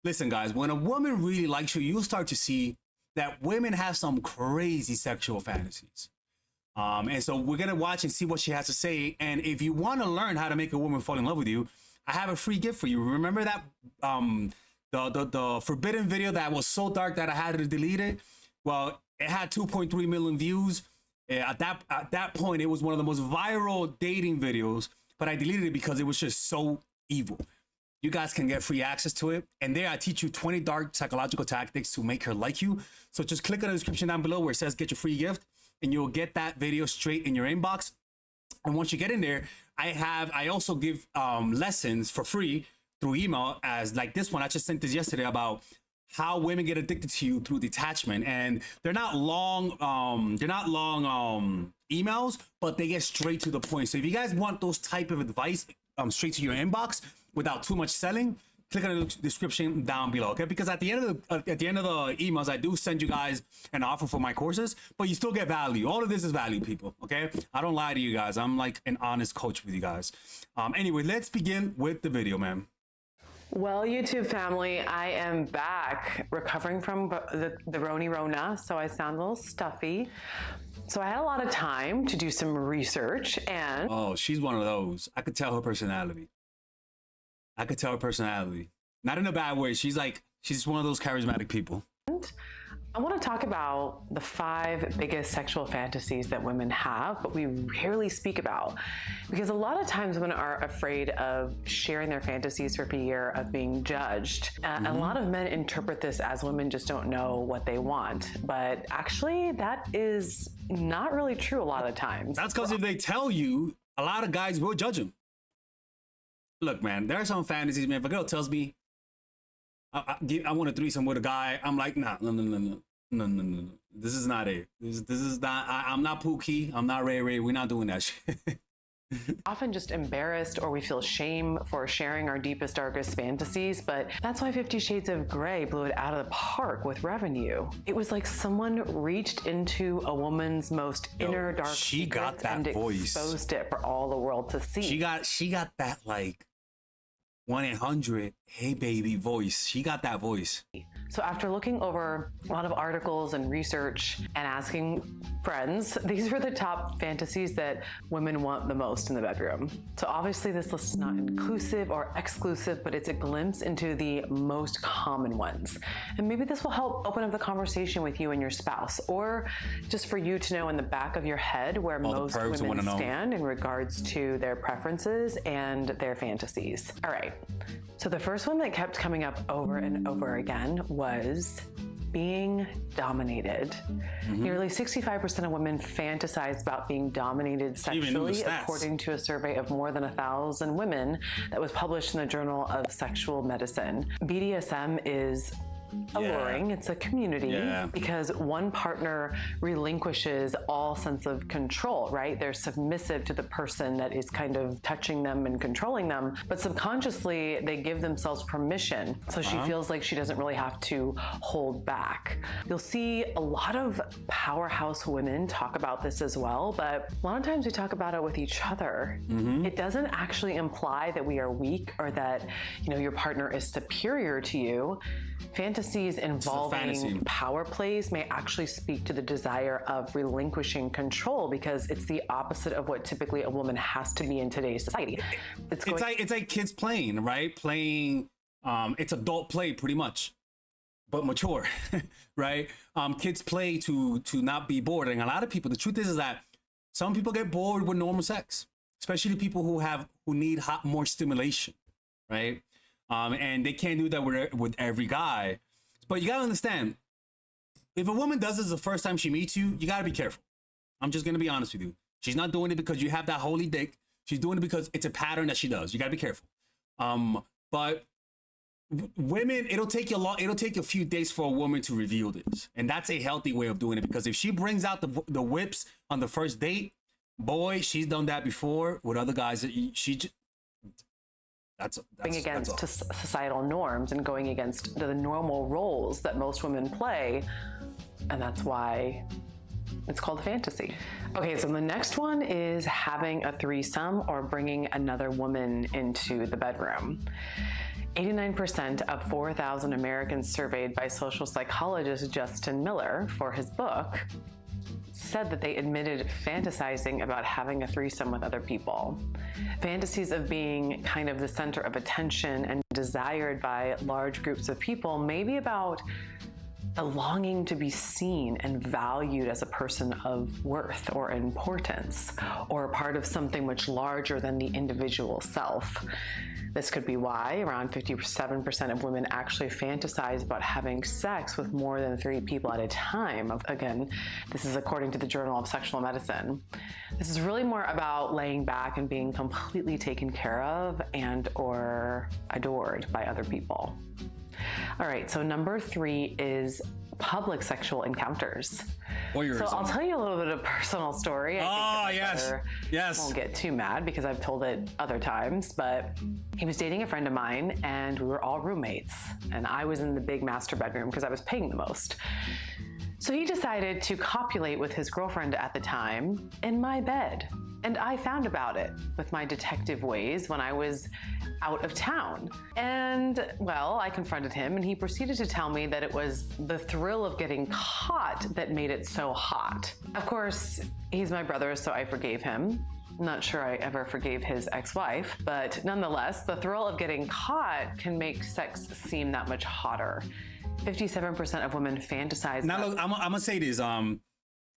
Listen, guys, when a woman really likes you, you'll start to see that women have some crazy sexual fantasies. And so we're gonna watch and see what she has to say. And if you want to learn how to make a woman fall in love with you, I have a free gift for you. Remember that the forbidden video that was so dark that I had to delete it? Well, it had 2.3 million views. At that point, it was one of the most viral dating videos, but I deleted it because it was just so evil. You guys can get free access to it. And there I teach you 20 dark psychological tactics to make her like you. So just click on the description down below where it says get your free gift, and you'll get that video straight in your inbox. And once you get in there, I also give lessons for free through email, as like this one. I just sent this yesterday about how women get addicted to you through detachment. And they're not long emails, but they get straight to the point. So if you guys want those type of advice straight to your inbox without too much selling, click on the description down below, okay? Because at the end of the emails, I do send you guys an offer for my courses, but you still get value. All of this is value, people, okay? I don't lie to you guys. I'm like an honest coach with you guys. Anyway, let's begin with the video, man. Well, YouTube family, I am back recovering from the Rona, so I sound a little stuffy. So I had a lot of time to do some research and... Oh, she's one of those. I could tell her personality. Not in a bad way. She's one of those charismatic people. I want to talk about the 5 biggest sexual fantasies that women have, but we rarely speak about. Because a lot of times women are afraid of sharing their fantasies for fear of being judged. And a lot of men interpret this as women just don't know what they want. But actually, that is not really true a lot of times. That's because if they tell you, a lot of guys will judge them. Look, man, there are some fantasies, man. If a girl tells me, I want a threesome with a guy, I'm like, nah, no. This is not it. This is not, I'm not Pookie. I'm not Ray Ray. We're not doing that shit. Often just embarrassed, or we feel shame for sharing our deepest, darkest fantasies, but that's why 50 Shades of Grey blew it out of the park with revenue. It was like someone reached into a woman's most inner dark she got that and voice. Exposed it for all the world to see. She got that like 1-800 hey baby voice. She got that voice. So after looking over a lot of articles and research and asking friends, these were the top fantasies that women want the most in the bedroom. So obviously this list is not inclusive or exclusive, but it's a glimpse into the most common ones. And maybe this will help open up the conversation with you and your spouse, or just for you to know in the back of your head where most women stand in regards to their preferences and their fantasies. All right. So the first one that kept coming up over and over again was being dominated. Nearly 65% of women fantasize about being dominated sexually, according to a survey of more than 1,000 women that was published in the Journal of Sexual Medicine. BDSM is alluring. It's a community because one partner relinquishes all sense of control, right? They're submissive to the person that is kind of touching them and controlling them, but subconsciously they give themselves permission. So she feels like she doesn't really have to hold back. You'll see a lot of powerhouse women talk about this as well, but a lot of times we talk about it with each other. It doesn't actually imply that we are weak or that, you know, your partner is superior to you. Fantasies involving power plays may actually speak to the desire of relinquishing control, because it's the opposite of what typically a woman has to be in today's society. It's like kids playing, right? It's adult play pretty much, but mature, right? Kids play to not be bored. And a lot of people, the truth is that some people get bored with normal sex, especially people who need more stimulation, right? And they can't do that with every guy. But you gotta understand, if a woman does this the first time she meets you, you gotta be careful. I'm just gonna be honest with you. She's not doing it because you have that holy dick. She's doing it because it's a pattern that she does. You gotta be careful. But women, it'll take a few days for a woman to reveal this. And that's a healthy way of doing it, because if she brings out the whips on the first date, boy, she's done that before with other guys. Going against societal norms and going against the normal roles that most women play. And that's why It's called fantasy. Okay, so the next one is having a threesome or bringing another woman into the bedroom. 89% of 4,000 Americans surveyed by social psychologist Justin Miller for his book said that they admitted fantasizing about having a threesome with other people. Fantasies of being kind of the center of attention and desired by large groups of people may be about the longing to be seen and valued as a person of worth or importance, or part of something much larger than the individual self. This could be why around 57% of women actually fantasize about having sex with more than 3 people at a time. Again, this is according to the Journal of Sexual Medicine. This is really more about laying back and being completely taken care of and or adored by other people. All right, so number 3 is public sexual encounters. So I'll tell you a little bit of a personal story. Yes. Won't get too mad because I've told it other times, but he was dating a friend of mine and we were all roommates and I was in the big master bedroom because I was paying the most. So he decided to copulate with his girlfriend at the time in my bed. And I found about it with my detective ways when I was out of town. And, well, I confronted him and he proceeded to tell me that it was the thrill of getting caught that made it so hot. Of course, he's my brother, so I forgave him. Not sure I ever forgave his ex-wife, but nonetheless, the thrill of getting caught can make sex seem that much hotter. 57% of women fantasize. Now, look, I'm gonna say this.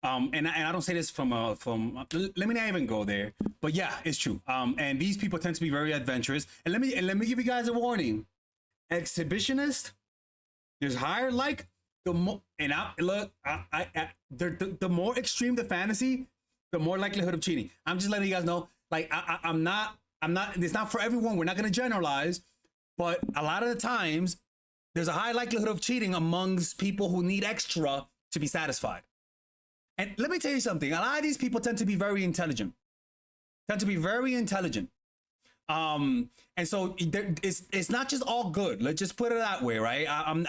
And I don't say this from let me not even go there, but yeah, it's true. And these people tend to be very adventurous. And let me give you guys a warning. Exhibitionist, there's higher like the more, and the more extreme the fantasy, the more likelihood of cheating. I'm just letting you guys know. Like I'm not. It's not for everyone. We're not gonna generalize, but a lot of the times there's a high likelihood of cheating amongst people who need extra to be satisfied. And let me tell you something. A lot of these people tend to be very intelligent. And so it's not just all good. Let's just put it that way, right? I'm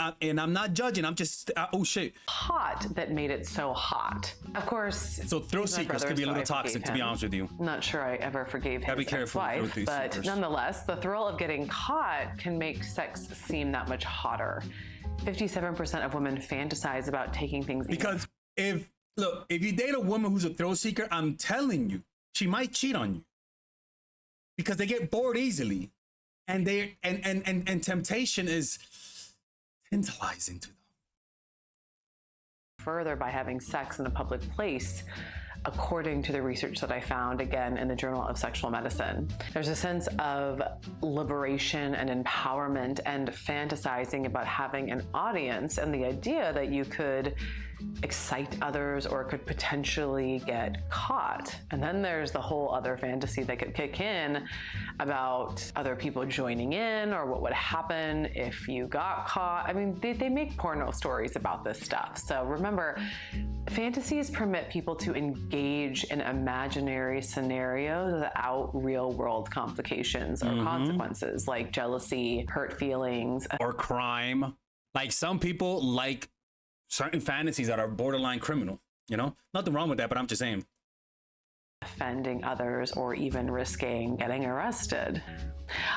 not judging. I'm just oh shit. Hot that made it so hot. Of course. So thrill seekers could be a little toxic, to be honest with you. Not sure I ever forgave his ex-wife, but nonetheless, the thrill of getting caught can make sex seem that much hotter. 57% of women fantasize about taking things. Because if you date a woman who's a thrill seeker, I'm telling you, she might cheat on you. Because they get bored easily, and temptation is tantalizing to them. Further by having sex in a public place, according to the research that I found, again, in the Journal of Sexual Medicine. There's a sense of liberation and empowerment and fantasizing about having an audience and the idea that you could excite others or could potentially get caught. And then there's the whole other fantasy that could kick in about other people joining in or what would happen if you got caught. I mean, they make porno stories about this stuff. So remember, fantasies permit people to engage in imaginary scenarios without real world complications or consequences like jealousy, hurt feelings, or crime. Like some people like certain fantasies that are borderline criminal, you know? Nothing wrong with that, but I'm just saying. Offending others or even risking getting arrested.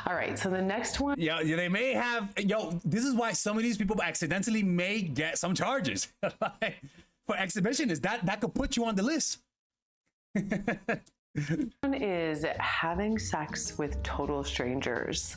All right, so the next one. Yeah, they may have, this is why some of these people accidentally may get some charges. Like, for exhibitionists, that could put you on the list. One is having sex with total strangers.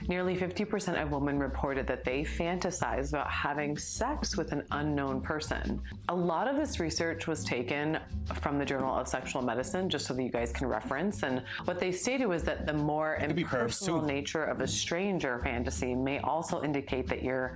Nearly 50% of women reported that they fantasize about having sex with an unknown person. A lot of this research was taken from the Journal of Sexual Medicine, just so that you guys can reference. And what they stated was that the more impersonal nature of a stranger fantasy may also indicate that you're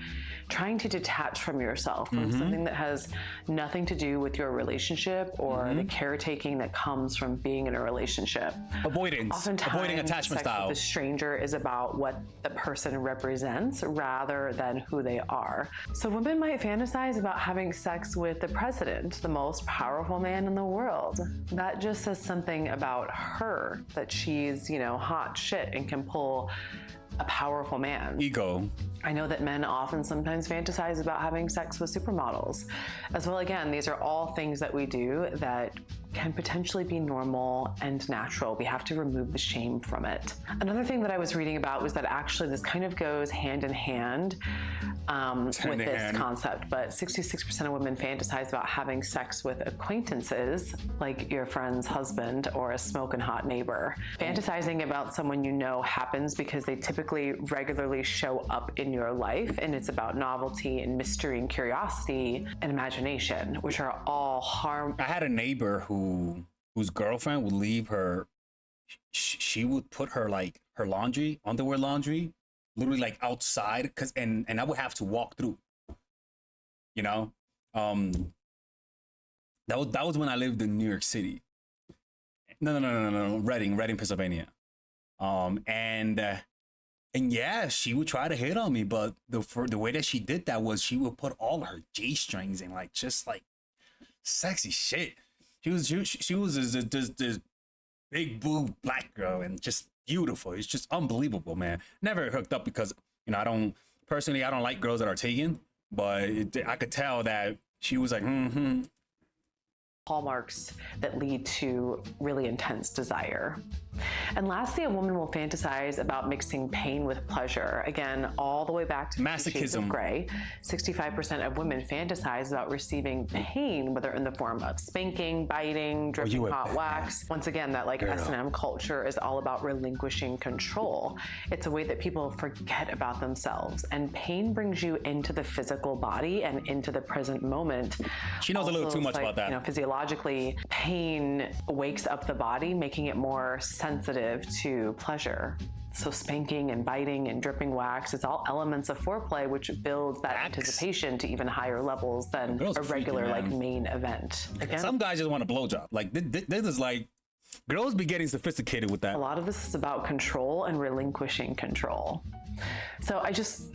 trying to detach from yourself, from something that has nothing to do with your relationship or the caretaking that comes from being in a relationship. Avoiding attachment style. The stranger is about what the person represents rather than who they are. So women might fantasize about having sex with the president, the most powerful man in the world. That just says something about her, that she's, hot shit and can pull a powerful man. Ego. I know that men often sometimes fantasize about having sex with supermodels as well. Again, these are all things that we do that can potentially be normal and natural. We have to remove the shame from it. Another thing that I was reading about was that actually this kind of goes hand in hand with this concept, but 66% of women fantasize about having sex with acquaintances, like your friend's husband or a smoking hot neighbor. Fantasizing about someone you know happens because they typically regularly show up in your life, and it's about novelty and mystery and curiosity and imagination, which are all I had a neighbor whose girlfriend would leave her. She would put her laundry, underwear laundry, literally like outside, and I would have to walk through. You know, that was when I lived in New York City. No, Reading, Pennsylvania. And yeah, she would try to hit on me, but the way that she did that was she would put all her G-strings in, like, just like sexy shit. She was this big boob black girl and just beautiful. It's just unbelievable, man. Never hooked up because, you know, I don't like girls that are taken, but I could tell that she was like, hallmarks that lead to really intense desire. And lastly, a woman will fantasize about mixing pain with pleasure. Again, all the way back to Shades of Grey. 65% of women fantasize about receiving pain, whether in the form of spanking, biting, dripping hot wax. Once again, that like S&M culture is all about relinquishing control. It's a way that people forget about themselves, and pain brings you into the physical body and into the present moment. She knows a little too much about that. You know, physiologically, pain wakes up the body, making it more sensitive to pleasure. So spanking and biting and dripping wax is all elements of foreplay, which builds that anticipation to even higher levels than a regular main event. Again, some guys just want a blowjob. Like this is like, girls be getting sophisticated with that. A lot of this is about control and relinquishing control. So I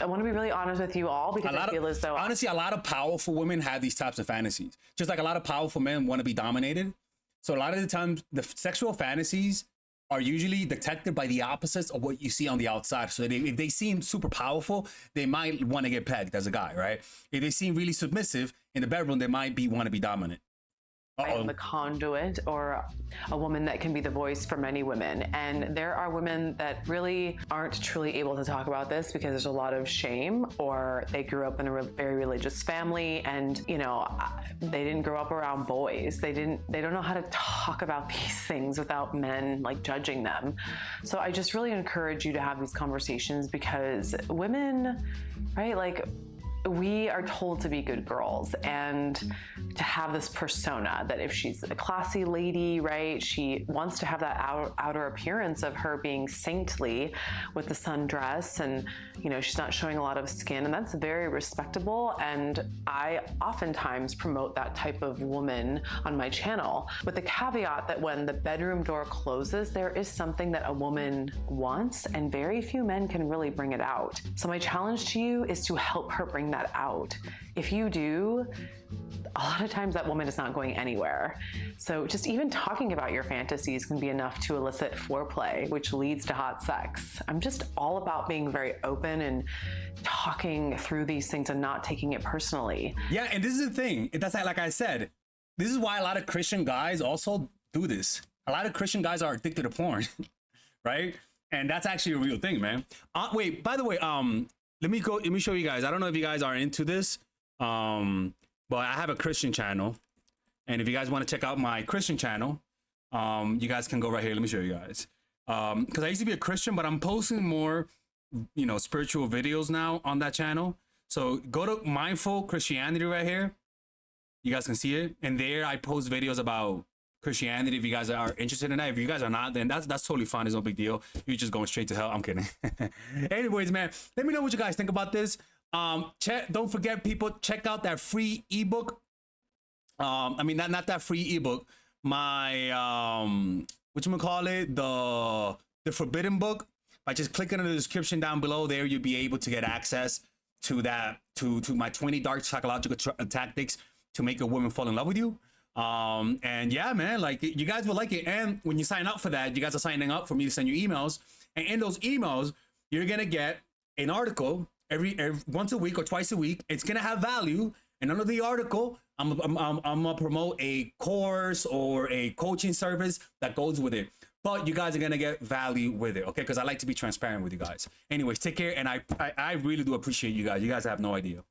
want to be really honest with you all, because I feel as though honestly, a lot of powerful women have these types of fantasies. Just like a lot of powerful men want to be dominated. So a lot of the times the sexual fantasies are usually detected by the opposites of what you see on the outside. So if they seem super powerful, they might want to get pegged as a guy, right? If they seem really submissive in the bedroom, they might want to be dominant. The conduit, or a woman that can be the voice for many women. And there are women that really aren't truly able to talk about this because there's a lot of shame, or they grew up in a very religious family, and you know, they didn't grow up around boys. They don't know how to talk about these things without men like judging them. So I just really encourage you to have these conversations, because women, right, like, we are told to be good girls and to have this persona that if she's a classy lady, right, she wants to have that outer appearance of her being saintly with the sundress, and you know, she's not showing a lot of skin, and that's very respectable. And I oftentimes promote that type of woman on my channel, with the caveat that when the bedroom door closes, there is something that a woman wants, and very few men can really bring it out. So my challenge to you is to help her bring that out. If you do, a lot of times that woman is not going anywhere. So just even talking about your fantasies can be enough to elicit foreplay, which leads to hot sex. I'm just all about being very open and talking through these things and not taking it personally. Yeah, and this is the thing. That's like I said, this is why a lot of Christian guys also do this. A lot of Christian guys are addicted to porn, right? And that's actually a real thing, man. Wait, by the way, let me show you guys. I don't know if you guys are into this, but I have a Christian channel, and if you guys want to check out my Christian channel, you guys can go right here. Let me show you guys. Because I used to be a Christian, but I'm posting more, you know, spiritual videos now on that channel. So go to Mindful Christianity right here. You guys can see it, and there I post videos about Christianity. If you guys are interested in that, if you guys are not, then that's totally fine. There's no big deal. You're just going straight to hell. I'm kidding. Anyways, man, let me know what you guys think about this. Don't forget, people, check out that free ebook. I mean, not that free ebook. My whatchamacallit, the forbidden book. By just clicking in the description down below there, you'll be able to get access to that, to my 20 dark psychological tactics to make a woman fall in love with you. And yeah, man, like, you guys will like it. And when you sign up for that, you guys are signing up for me to send you emails, and in those emails you're gonna get an article every once a week or twice a week. It's gonna have value, and under the article, I'm gonna promote a course or a coaching service that goes with it. But you guys are gonna get value with it, okay? Because I like to be transparent with you guys. Anyways, take care, and I really do appreciate you guys. You guys have no idea.